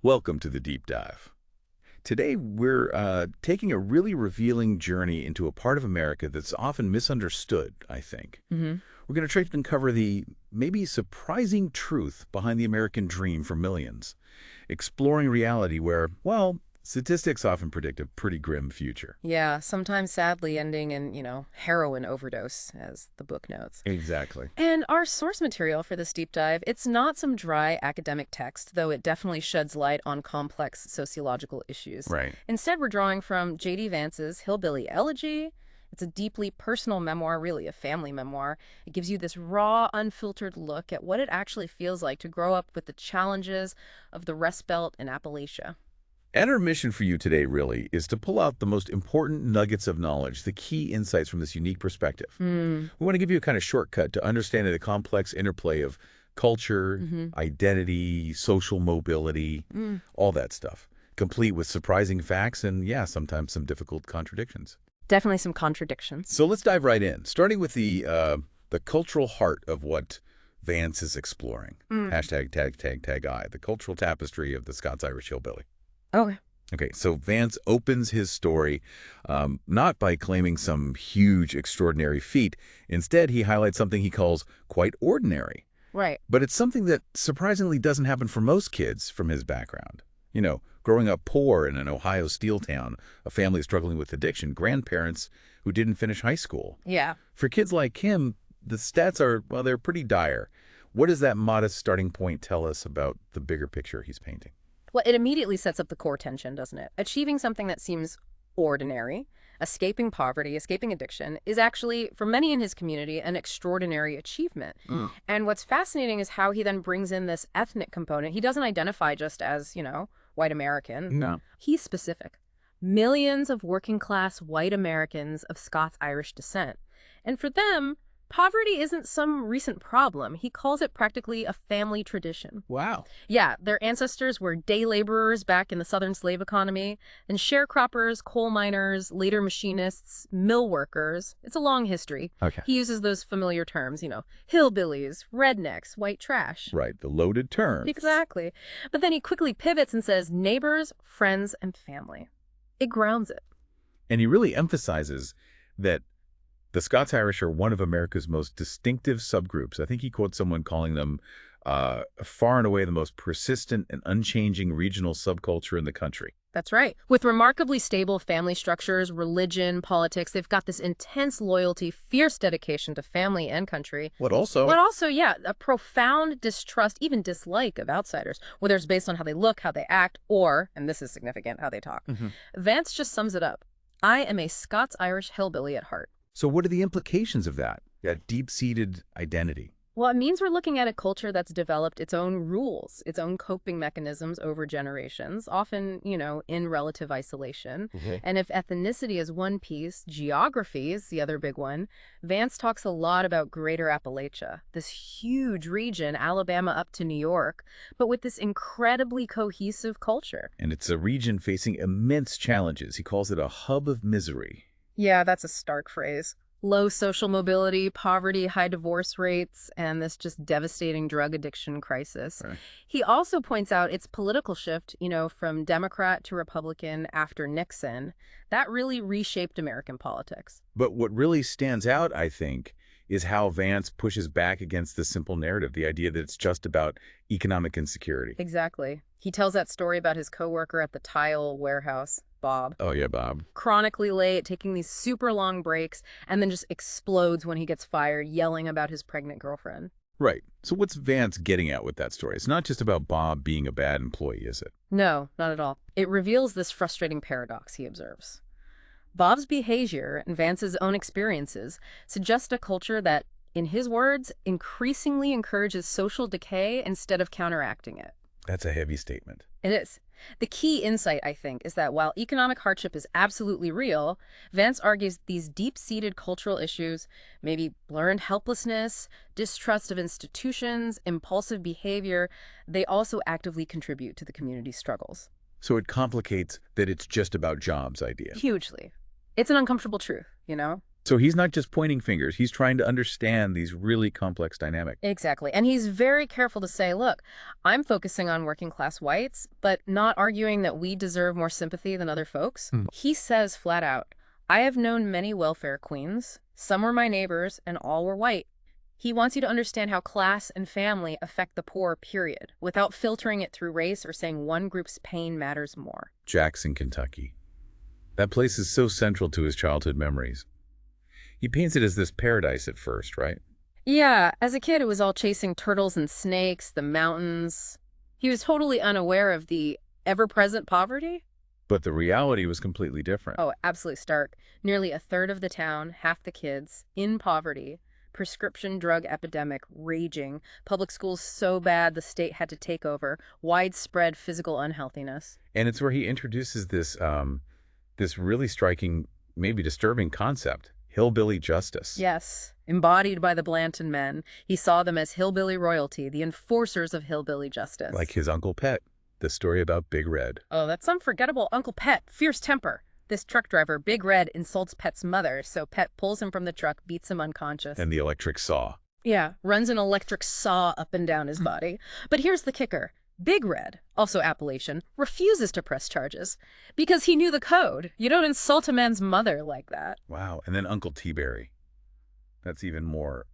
Welcome to the Deep Dive. Today, we're taking a really revealing journey into a part of America that's often misunderstood, I think. Hmm. We're going to try to uncover the maybe surprising truth behind the American dream for millions, exploring reality where, well, statistics often predict a pretty grim future. Yeah, sometimes sadly ending in, heroin overdose, as the book notes. Exactly. And our source material for this deep dive, it's not some dry academic text, though it definitely sheds light on complex sociological issues. Right. Instead, we're drawing from J.D. Vance's Hillbilly Elegy. It's a deeply personal memoir, really a family memoir. It gives you this raw, unfiltered look at what it actually feels like to grow up with the challenges of the Rust Belt in Appalachia. And our mission for you today, really, is to pull out the most important nuggets of knowledge, the key insights from this unique perspective. Hmm. We want to give you a kind of shortcut to understanding the complex interplay of culture, Mm-hmm. identity, social mobility, all that stuff, complete with surprising facts and, yeah, sometimes some difficult contradictions. Definitely some contradictions. So let's dive right in, starting with the cultural heart of what Vance is exploring. Hashtag tag I, the cultural tapestry of the Scots-Irish hillbilly. Okay. Okay, so Vance opens his story not by claiming some huge, extraordinary feat. Instead, he highlights something he calls quite ordinary. Right. But it's something that surprisingly doesn't happen for most kids from his background. You know, growing up poor in an Ohio steel town, a family struggling with addiction, grandparents who didn't finish high school. Yeah. For kids like him, the stats are, well, they're pretty dire. What does that modest starting point tell us about the bigger picture he's painting? Well, it immediately sets up the core tension, doesn't it? Achieving something that seems ordinary, escaping poverty, escaping addiction, is actually, for many in his community, an extraordinary achievement. And what's fascinating is how he then brings in this ethnic component. He doesn't identify just as, white American. No. He's specific. Millions of working-class white Americans of Scots-Irish descent. And for them, poverty isn't some recent problem. He calls it practically a family tradition. Wow. Yeah, their ancestors were day laborers back in the southern slave economy, and sharecroppers, coal miners, later machinists, mill workers. It's a long history. Okay. He uses those familiar terms, hillbillies, rednecks, white trash. Right, the loaded terms. Exactly. But then he quickly pivots and says neighbors, friends, and family. It grounds it. And he really emphasizes that the Scots-Irish are one of America's most distinctive subgroups. I think he quotes someone calling them far and away the most persistent and unchanging regional subculture in the country. That's right. With remarkably stable family structures, religion, politics, they've got this intense loyalty, fierce dedication to family and country. What also? But also, yeah, a profound distrust, even dislike of outsiders, whether it's based on how they look, how they act, or, and this is significant, how they talk. Vance just sums it up. I am a Scots-Irish hillbilly at heart. So what are the implications of that deep-seated identity? Well, it means we're looking at a culture that's developed its own rules, its own coping mechanisms over generations, often, in relative isolation. And if ethnicity is one piece, geography is the other big one. Vance talks a lot about Greater Appalachia, this huge region, Alabama up to New York, but with this incredibly cohesive culture. And it's a region facing immense challenges. He calls it a hub of misery. Yeah, that's a stark phrase. Low social mobility, poverty, high divorce rates, and this just devastating drug addiction crisis. Right. He also points out its political shift, from Democrat to Republican after Nixon. That really reshaped American politics. But what really stands out, I think, is how Vance pushes back against the simple narrative, the idea that it's just about economic insecurity. Exactly. He tells that story about his coworker at the tile warehouse, Bob. Oh, yeah, Bob. Chronically late, taking these super long breaks, and then just explodes when he gets fired, yelling about his pregnant girlfriend. Right. So what's Vance getting at with that story? It's not just about Bob being a bad employee, is it? No, not at all. It reveals this frustrating paradox he observes. Bob's behavior and Vance's own experiences suggest a culture that, in his words, increasingly encourages social decay instead of counteracting it. That's a heavy statement. It is. The key insight, I think, is that while economic hardship is absolutely real, Vance argues these deep-seated cultural issues, maybe learned helplessness, distrust of institutions, impulsive behavior, they also actively contribute to the community's struggles. So it complicates that it's just about jobs idea. Hugely. It's an uncomfortable truth, So he's not just pointing fingers. He's trying to understand these really complex dynamics. Exactly. And he's very careful to say, look, I'm focusing on working class whites, but not arguing that we deserve more sympathy than other folks. He says flat out, I have known many welfare queens. Some were my neighbors and all were white. He wants you to understand how class and family affect the poor, period, without filtering it through race or saying one group's pain matters more. Jackson, Kentucky. That place is so central to his childhood memories. He paints it as this paradise at first, right? Yeah, as a kid, it was all chasing turtles and snakes, the mountains. He was totally unaware of the ever-present poverty. But the reality was completely different. Oh, absolutely stark. Nearly a third of the town, half the kids, in poverty. Prescription drug epidemic raging, public schools so bad the state had to take over, widespread physical unhealthiness. And it's where he introduces this really striking, maybe disturbing concept, hillbilly justice. Yes, embodied by the Blanton men. He saw them as hillbilly royalty, the enforcers of hillbilly justice. Like his Uncle Pet, the story about Big Red. Oh, that's unforgettable. Uncle Pet, fierce temper. This truck driver, Big Red, insults Pet's mother, so Pet pulls him from the truck, beats him unconscious. And the electric saw. Yeah, runs an electric saw up and down his body. But here's the kicker. Big Red, also Appalachian, refuses to press charges because he knew the code. You don't insult a man's mother like that. Wow. And then Uncle T-Berry. That's even more,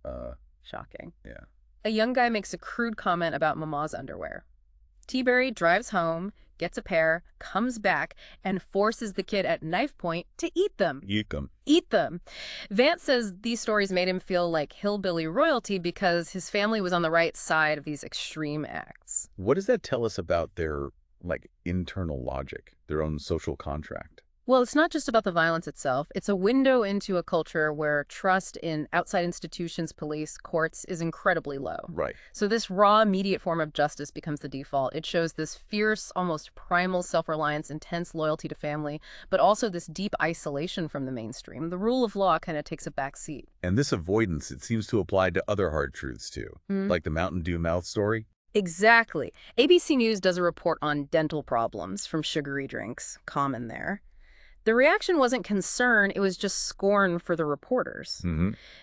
Shocking. yeah. A young guy makes a crude comment about Mama's underwear. T-Berry drives home, gets a pair, comes back, and forces the kid at knife point to eat them. Eat them. Eat them. Vance says these stories made him feel like hillbilly royalty because his family was on the right side of these extreme acts. What does that tell us about their, internal logic, their own social contract? Well, it's not just about the violence itself. It's a window into a culture where trust in outside institutions, police, courts is incredibly low. Right. So this raw, immediate form of justice becomes the default. It shows this fierce, almost primal self-reliance, intense loyalty to family, but also this deep isolation from the mainstream. The rule of law kind of takes a back seat. And this avoidance, it seems to apply to other hard truths, too. Like the Mountain Dew mouth story. Exactly. ABC News does a report on dental problems from sugary drinks, common there. The reaction wasn't concern, it was just scorn for the reporters.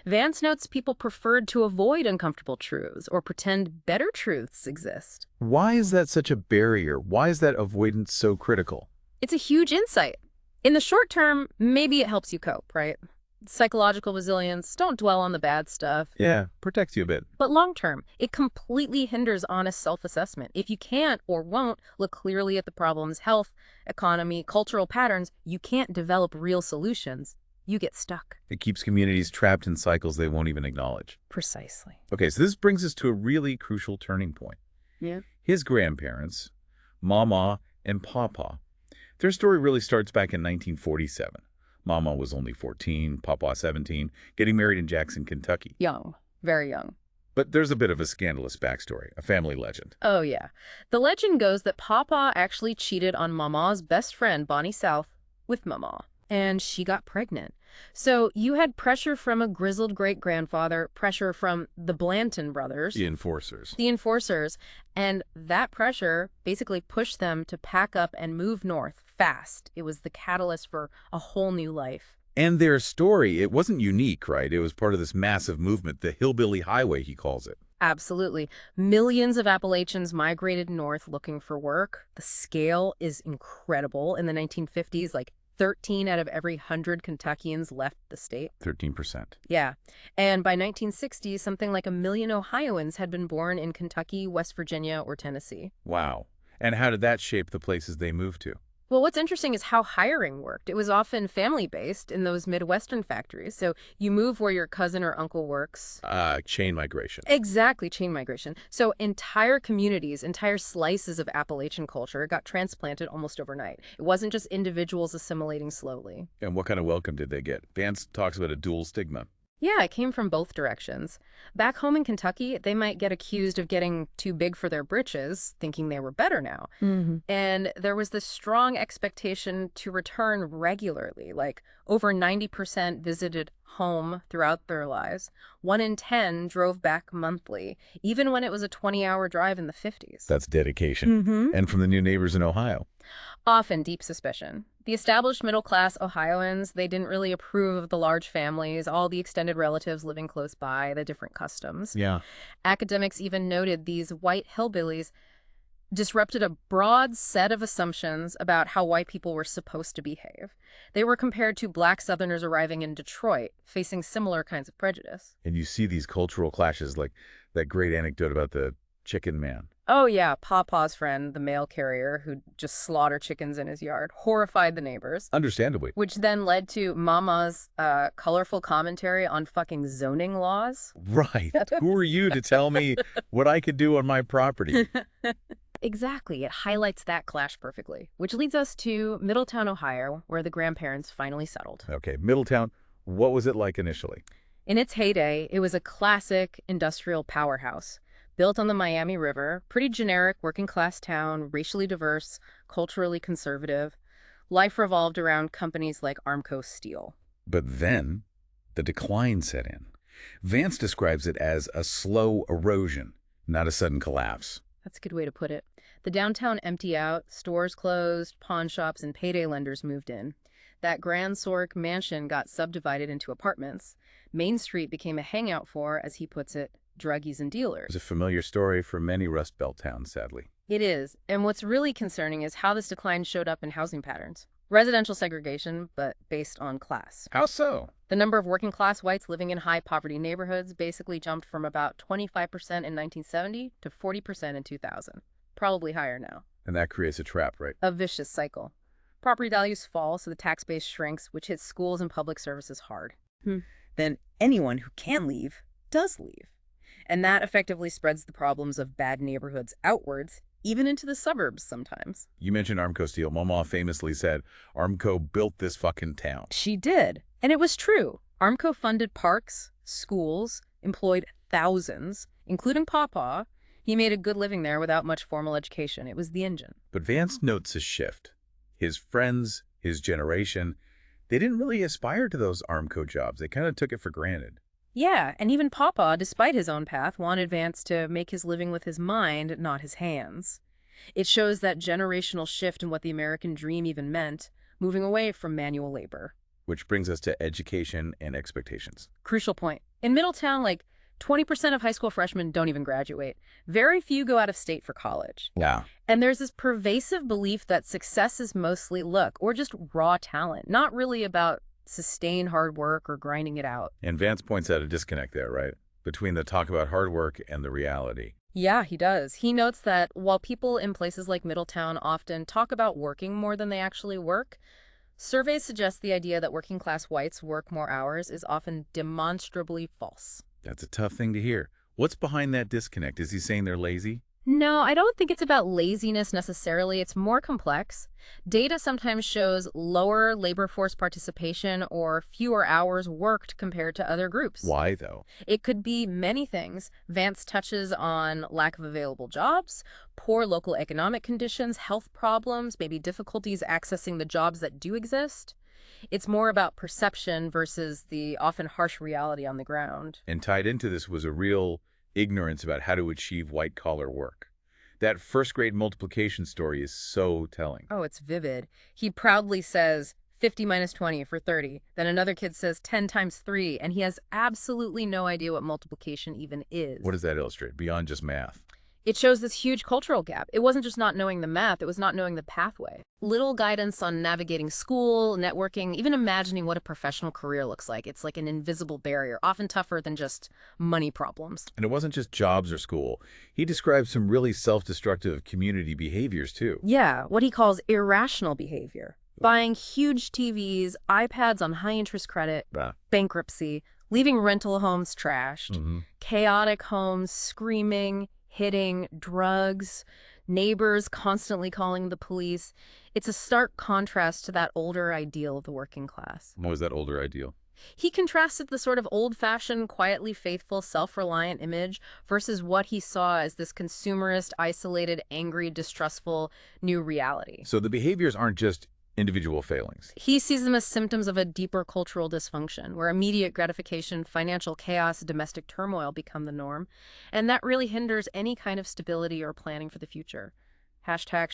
Vance notes people preferred to avoid uncomfortable truths or pretend better truths exist. Why is that such a barrier? Why is that avoidance so critical? It's a huge insight. In the short term, maybe it helps you cope, right? Psychological resilience, don't dwell on the bad stuff. Yeah, protects you a bit. But long term, it completely hinders honest self-assessment. If you can't or won't look clearly at the problem's health, economy, cultural patterns, you can't develop real solutions. You get stuck. It keeps communities trapped in cycles they won't even acknowledge. Precisely. Okay, so this brings us to a really crucial turning point. Yeah. His grandparents, Mama and Papa, their story really starts back in 1947. Mama was only 14, Papa 17, getting married in Jackson, Kentucky. Young. Very young. But there's a bit of a scandalous backstory, a family legend. Oh, yeah. The legend goes that Papa actually cheated on Mama's best friend, Bonnie South, with Mama, and she got pregnant. So you had pressure from a grizzled great-grandfather, pressure from the Blanton brothers. The enforcers. The enforcers. And that pressure basically pushed them to pack up and move north fast. It was the catalyst for a whole new life. And their story, it wasn't unique, right? It was part of this massive movement, the Hillbilly Highway, he calls it. Absolutely. Millions of Appalachians migrated north looking for work. The scale is incredible. In the 1950s, 13 out of every 100 Kentuckians left the state. 13%. Yeah. And by 1960, something like 1 million Ohioans had been born in Kentucky, West Virginia, or Tennessee. Wow. And how did that shape the places they moved to? Well, what's interesting is how hiring worked. It was often family-based in those Midwestern factories. So you move where your cousin or uncle works. Chain migration. Exactly, chain migration. So entire communities, entire slices of Appalachian culture got transplanted almost overnight. It wasn't just individuals assimilating slowly. And what kind of welcome did they get? Vance talks about a dual stigma. Yeah, it came from both directions. Back home in Kentucky, they might get accused of getting too big for their britches, thinking they were better now. And there was this strong expectation to return regularly, over 90% visited home throughout their lives. 1 in 10 drove back monthly, even when it was a 20-hour drive in the 50s. That's dedication. And from the new neighbors in Ohio. Often deep suspicion. The established middle-class Ohioans, they didn't really approve of the large families, all the extended relatives living close by, the different customs. Yeah. Academics even noted these white hillbillies disrupted a broad set of assumptions about how white people were supposed to behave. They were compared to black Southerners arriving in Detroit, facing similar kinds of prejudice. And you see these cultural clashes, like that great anecdote about the chicken man. Oh yeah, Pawpaw's friend, the mail carrier who just slaughtered chickens in his yard, horrified the neighbors. Understandably. Which then led to Mama's colorful commentary on fucking zoning laws. Right. Who are you to tell me what I could do on my property? Exactly. It highlights that clash perfectly. Which leads us to Middletown, Ohio, where the grandparents finally settled. Okay, Middletown, what was it like initially? In its heyday, it was a classic industrial powerhouse. Built on the Miami River, pretty generic working-class town, racially diverse, culturally conservative. Life revolved around companies like Armco Steel. But then, the decline set in. Vance describes it as a slow erosion, not a sudden collapse. That's a good way to put it. The downtown emptied out, stores closed, pawn shops and payday lenders moved in. That Grand Sork mansion got subdivided into apartments. Main Street became a hangout for, as he puts it, druggies and dealers. It's a familiar story for many Rust Belt towns, sadly. It is. And what's really concerning is how this decline showed up in housing patterns. Residential segregation, but based on class. How so? The number of working-class whites living in high-poverty neighborhoods basically jumped from about 25% in 1970 to 40% in 2000. Probably higher now. And that creates a trap, right? A vicious cycle. Property values fall, so the tax base shrinks, which hits schools and public services hard. Then anyone who can leave does leave. And that effectively spreads the problems of bad neighborhoods outwards, even into the suburbs sometimes. You mentioned Armco Steel. Mama famously said, Armco built this fucking town. She did. And it was true. Armco funded parks, schools, employed thousands, including Pawpaw. He made a good living there without much formal education. It was the engine. But Vance notes a shift. His friends, his generation, they didn't really aspire to those Armco jobs. They kind of took it for granted. Yeah, and even Pawpaw, despite his own path, wanted Vance to make his living with his mind, not his hands. It shows that generational shift in what the American dream even meant, moving away from manual labor. Which brings us to education and expectations. Crucial point. In Middletown, 20% of high school freshmen don't even graduate. Very few go out of state for college. Yeah. And there's this pervasive belief that success is mostly luck or just raw talent, not really about sustained hard work or grinding it out. And Vance points out a disconnect there, right? Between the talk about hard work and the reality. Yeah, he does. He notes that while people in places like Middletown often talk about working more than they actually work, surveys suggest the idea that working-class whites work more hours is often demonstrably false. That's a tough thing to hear. What's behind that disconnect? Is he saying they're lazy? No, I don't think it's about laziness necessarily. It's more complex. Data sometimes shows lower labor force participation or fewer hours worked compared to other groups. Why, though? It could be many things. Vance touches on lack of available jobs, poor local economic conditions, health problems, maybe difficulties accessing the jobs that do exist. It's more about perception versus the often harsh reality on the ground. And tied into this was a real ignorance about how to achieve white-collar work. That first-grade multiplication story is so telling. Oh, it's vivid. He proudly says 50 minus 20 for 30. Then another kid says 10 times 3, and he has absolutely no idea what multiplication even is. What does that illustrate, beyond just math? It shows this huge cultural gap. It wasn't just not knowing the math, it was not knowing the pathway. Little guidance on navigating school, networking, even imagining what a professional career looks like. It's like an invisible barrier, often tougher than just money problems. And it wasn't just jobs or school. He describes some really self-destructive community behaviors, too. Yeah, what he calls irrational behavior. Buying huge TVs, iPads on high-interest credit, bankruptcy, leaving rental homes trashed, chaotic homes, screaming, hitting, drugs, neighbors constantly calling the police. It's a stark contrast to that older ideal of the working class. What was that older ideal? He contrasted the sort of old-fashioned, quietly faithful, self-reliant image versus what he saw as this consumerist, isolated, angry, distrustful new reality. So the behaviors aren't just individual failings. He sees them as symptoms of a deeper cultural dysfunction, where immediate gratification, financial chaos, domestic turmoil become the norm, and that really hinders any kind of stability or planning for the future. Hashtag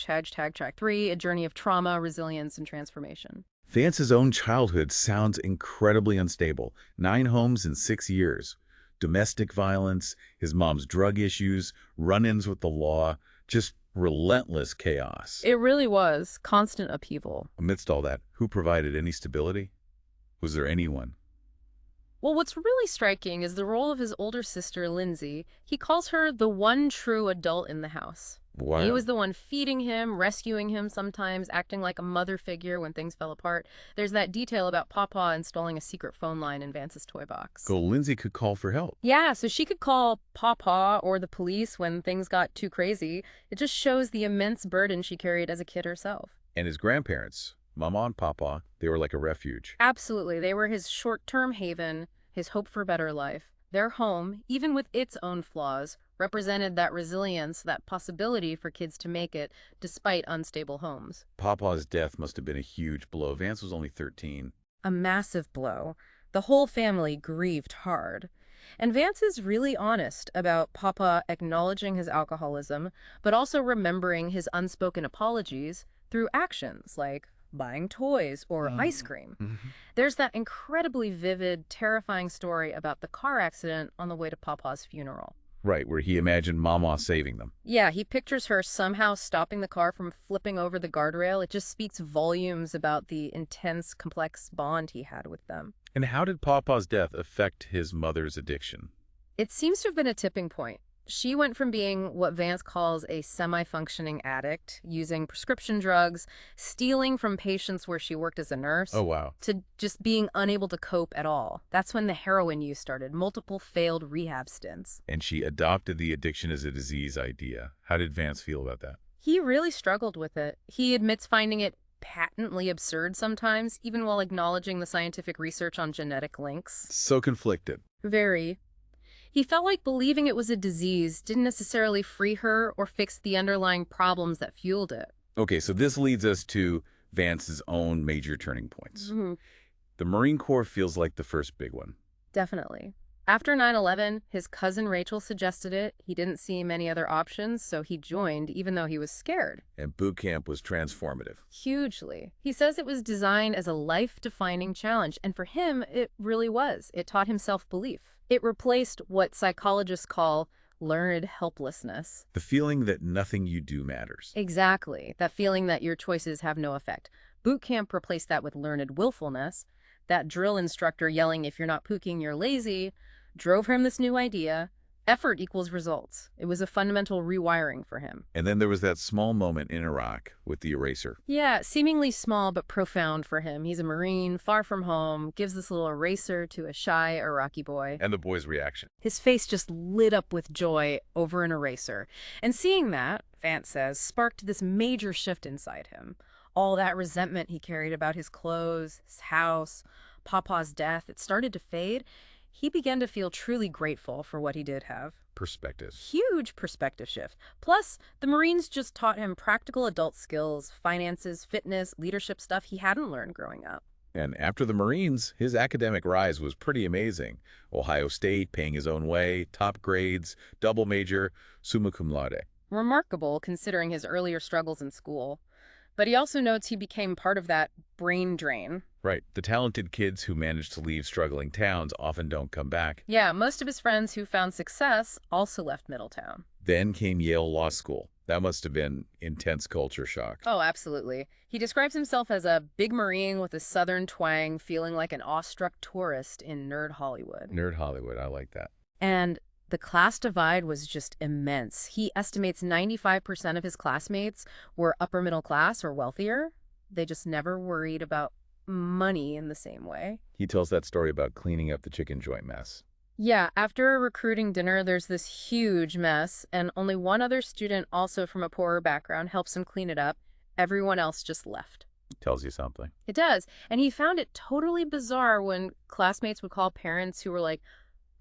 track 3, a journey of trauma, resilience, and transformation. Vance's own childhood sounds incredibly unstable. 9 homes in 6 years. Domestic violence, his mom's drug issues, run-ins with the law, just relentless chaos. It really was constant upheaval. Amidst all that, who provided any stability? Was there anyone? Well, what's really striking is the role of his older sister, Lindsay. He calls her the one true adult in the house. Wow. He was the one feeding him, rescuing him sometimes, acting like a mother figure when things fell apart. There's that detail about Papa installing a secret phone line in Vance's toy box. So Lindsay could call for help. Yeah, so she could call Papa or the police when things got too crazy. It just shows the immense burden she carried as a kid herself. And his grandparents, Mama and Papa, they were like a refuge. Absolutely. They were his short-term haven, his hope for better life. Their home, even with its own flaws, represented that resilience, that possibility for kids to make it despite unstable homes. Papa's death must have been a huge blow. Vance was only 13. A massive blow. The whole family grieved hard. And Vance is really honest about Papa acknowledging his alcoholism, but also remembering his unspoken apologies through actions like buying toys or ice cream. There's that incredibly vivid, terrifying story about the car accident on the way to Papa's funeral. Right, where he imagined Mama saving them. Yeah, he pictures her somehow stopping the car from flipping over the guardrail. It just speaks volumes about the intense, complex bond he had with them. And how did Papa's death affect his mother's addiction? It seems to have been a tipping point. She went from being what Vance calls a semi-functioning addict, using prescription drugs, stealing from patients where she worked as a nurse, Oh, wow. to just being unable to cope at all. That's when the heroin use started, multiple failed rehab stints. And she adopted the addiction as a disease idea. How did Vance feel about that? He really struggled with it. He admits finding it patently absurd sometimes, even while acknowledging the scientific research on genetic links. So conflicted. Very. He felt like believing it was a disease didn't necessarily free her or fix the underlying problems that fueled it. Okay, so this leads us to Vance's own major turning points. Mm-hmm. The Marine Corps feels like the first big one. Definitely. After 9/11, his cousin Rachel suggested it. He didn't see many other options, so he joined even though he was scared. And boot camp was transformative. Hugely. He says it was designed as a life-defining challenge, and for him, it really was. It taught him self-belief. It replaced what psychologists call learned helplessness. The feeling that nothing you do matters. Exactly. That feeling that your choices have no effect. Boot camp replaced that with learned willfulness. That drill instructor yelling, "If you're not pooking, you're lazy," drove him this new idea. Effort equals results. It was a fundamental rewiring for him. And then there was that small moment in Iraq with the eraser. Yeah, seemingly small but profound for him. He's a Marine, far from home, gives this little eraser to a shy Iraqi boy. And the boy's reaction. His face just lit up with joy over an eraser. And seeing that, Vance says, sparked this major shift inside him. All that resentment he carried about his clothes, his house, Papa's death, it started to fade. He began to feel truly grateful for what he did have. Perspective. Huge perspective shift. Plus, the Marines just taught him practical adult skills, finances, fitness, leadership stuff he hadn't learned growing up. And after the Marines, his academic rise was pretty amazing. Ohio State, paying his own way, top grades, double major, summa cum laude. Remarkable considering his earlier struggles in school. But he also notes he became part of that brain drain. Right. The talented kids who manage to leave struggling towns often don't come back. Yeah, most of his friends who found success also left Middletown. Then came Yale Law School. That must have been intense culture shock. Oh, absolutely. He describes himself as a big Marine with a Southern twang, feeling like an awestruck tourist in nerd Hollywood. Nerd Hollywood, I like that. And the class divide was just immense. He estimates 95% of his classmates were upper middle class or wealthier. They just never worried about money in the same way. He tells that story about cleaning up the chicken joint mess. Yeah, after a recruiting dinner, there's this huge mess, and only one other student, also from a poorer background, helps him clean it up. Everyone else just left. Tells you something. It does. And he found it totally bizarre when classmates would call parents who were like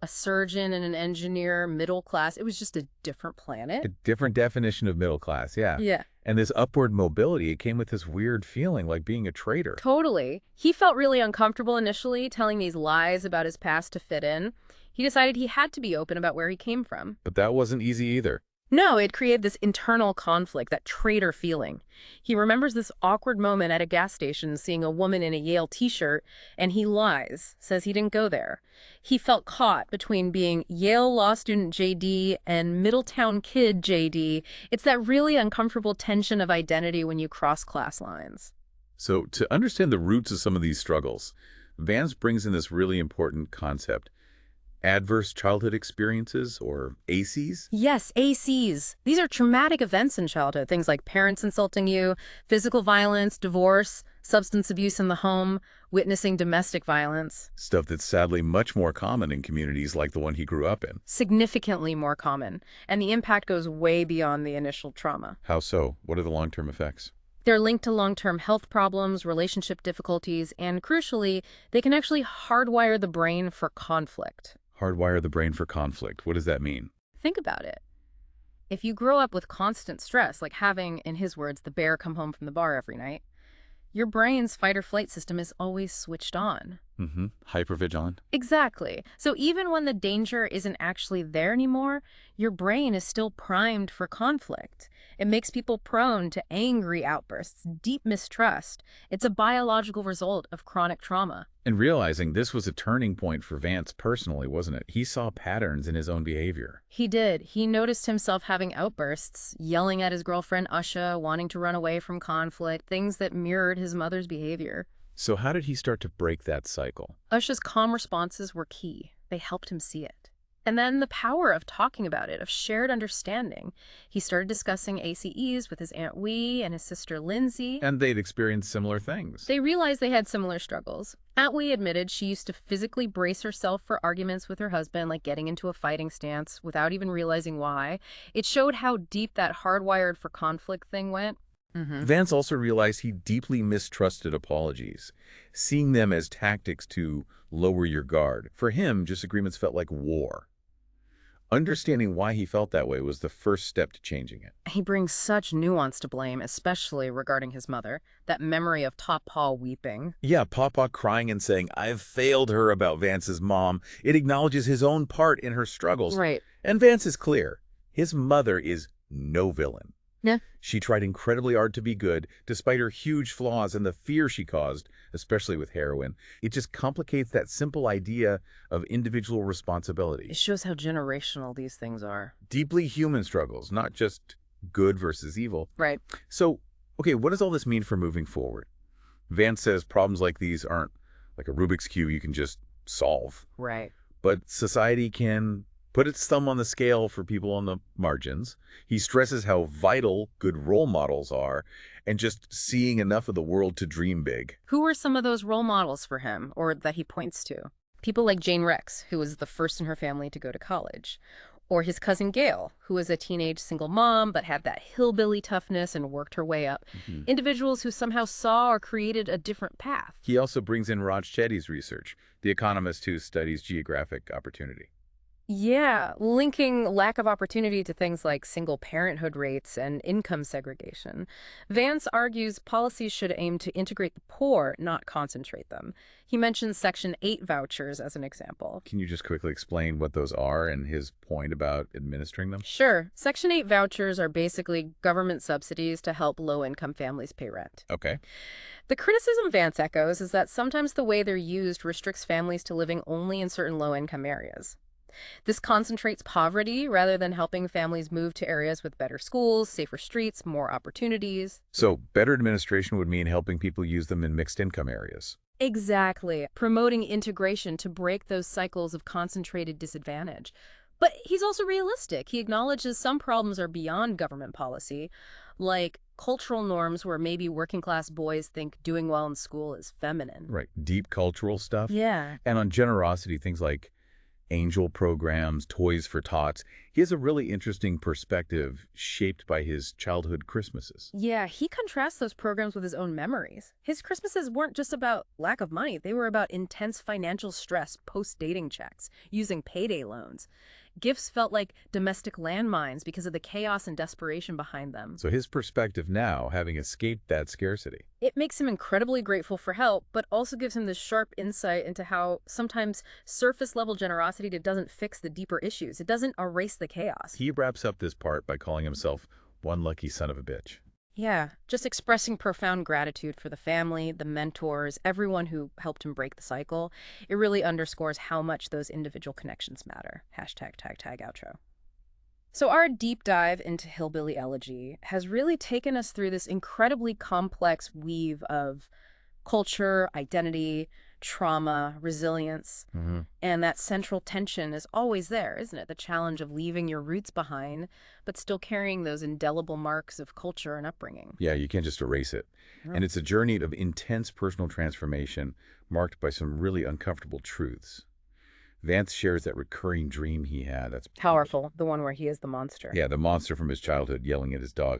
a surgeon and an engineer, middle class. It was just a different planet. A different definition of middle class, yeah. Yeah. And this upward mobility, it came with this weird feeling like being a traitor. Totally. He felt really uncomfortable initially, telling these lies about his past to fit in. He decided he had to be open about where he came from. But that wasn't easy either. No, it created this internal conflict, that traitor feeling. He remembers this awkward moment at a gas station seeing a woman in a Yale t-shirt, and he lies, says he didn't go there. He felt caught between being Yale law student JD and Middletown kid JD. It's that really uncomfortable tension of identity when you cross class lines. So to understand the roots of some of these struggles, Vance brings in this really important concept: adverse childhood experiences, or ACEs. Yes, ACs. These are traumatic events in childhood, things like parents insulting you, physical violence, divorce, substance abuse in the home, witnessing domestic violence. Stuff that's sadly much more common in communities like the one he grew up in. Significantly more common, and the impact goes way beyond the initial trauma. How so? What are the long-term effects? They're linked to long-term health problems, relationship difficulties, and crucially, they can actually hardwire the brain for conflict. Hardwire the brain for conflict. What does that mean? Think about it. If you grow up with constant stress, like having, in his words, the bear come home from the bar every night, your brain's fight or flight system is always switched on. Hypervigilant. Exactly. So even when the danger isn't actually there anymore, your brain is still primed for conflict. It makes people prone to angry outbursts, deep mistrust. It's a biological result of chronic trauma. And realizing this was a turning point for Vance personally, wasn't it? He saw patterns in his own behavior. He did. He noticed himself having outbursts, yelling at his girlfriend Usha, wanting to run away from conflict, things that mirrored his mother's behavior. So how did he start to break that cycle? Usha's calm responses were key. They helped him see it. And then the power of talking about it, of shared understanding. He started discussing ACEs with his Aunt Wee and his sister Lindsay. And they'd experienced similar things. They realized they had similar struggles. Aunt Wee admitted she used to physically brace herself for arguments with her husband, like getting into a fighting stance without even realizing why. It showed how deep that hardwired for conflict thing went. Vance also realized he deeply mistrusted apologies, seeing them as tactics to lower your guard. For him, disagreements felt like war. Understanding why he felt that way was the first step to changing it. He brings such nuance to blame, especially regarding his mother, that memory of Papa weeping. Yeah, Papa crying and saying, "I've failed her," about Vance's mom. It acknowledges his own part in her struggles. Right. And Vance is clear. His mother is no villain. Yeah. She tried incredibly hard to be good, despite her huge flaws and the fear she caused, especially with heroin. It just complicates that simple idea of individual responsibility. It shows how generational these things are. Deeply human struggles, not just good versus evil. Right. So, okay, what does all this mean for moving forward? Vance says problems like these aren't like a Rubik's Cube you can just solve. Right. But society can put its thumb on the scale for people on the margins. He stresses how vital good role models are and just seeing enough of the world to dream big. Who were some of those role models for him, or that he points to? People like Jane Rex, who was the first in her family to go to college. Or his cousin Gail, who was a teenage single mom but had that hillbilly toughness and worked her way up. Individuals who somehow saw or created a different path. He also brings in Raj Chetty's research, the economist who studies geographic opportunity. Yeah, linking lack of opportunity to things like single parenthood rates and income segregation. Vance argues policies should aim to integrate the poor, not concentrate them. He mentions Section 8 vouchers as an example. Can you just quickly explain what those are and his point about administering them? Sure. Section 8 vouchers are basically government subsidies to help low-income families pay rent. Okay. The criticism Vance echoes is that sometimes the way they're used restricts families to living only in certain low-income areas. This concentrates poverty rather than helping families move to areas with better schools, safer streets, more opportunities. So better administration would mean helping people use them in mixed income areas. Exactly. Promoting integration to break those cycles of concentrated disadvantage. But he's also realistic. He acknowledges some problems are beyond government policy, like cultural norms where maybe working class boys think doing well in school is feminine. Right. Deep cultural stuff. Yeah. And on generosity, things like angel programs, toys for tots. He has a really interesting perspective shaped by his childhood Christmases. Yeah, he contrasts those programs with his own memories. His Christmases weren't just about lack of money. They were about intense financial stress post-dating checks, using payday loans. Gifts felt like domestic landmines because of the chaos and desperation behind them. So his perspective now, having escaped that scarcity. It makes him incredibly grateful for help, but also gives him this sharp insight into how sometimes surface-level generosity doesn't fix the deeper issues. It doesn't erase the chaos. He wraps up this part by calling himself one lucky son of a bitch. Yeah, just expressing profound gratitude for the family, the mentors, everyone who helped him break the cycle. It really underscores how much those individual connections matter. Hashtag tag tag outro. So our deep dive into Hillbilly Elegy has really taken us through this incredibly complex weave of culture, identity, trauma, resilience. And that central tension is always there, isn't it? The challenge of leaving your roots behind, but still carrying those indelible marks of culture and upbringing. Yeah, you can't just erase it. No. And it's a journey of intense personal transformation marked by some really uncomfortable truths. Vance shares that recurring dream he had. That's Powerful, the one where he is the monster. Yeah, the monster from his childhood yelling at his dog.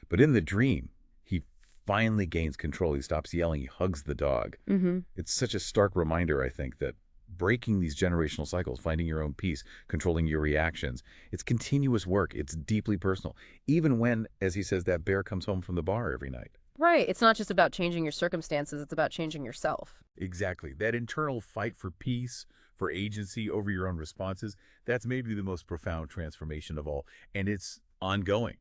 But in the dream, he finally gains control. He stops yelling. He hugs the dog. It's such a stark reminder, I think, that breaking these generational cycles, finding your own peace, controlling your reactions, it's continuous work. It's deeply personal. Even when, as he says, that bear comes home from the bar every night. Right. It's not just about changing your circumstances. It's about changing yourself. Exactly. That internal fight for peace, for agency over your own responses, that's maybe the most profound transformation of all. And it's ongoing.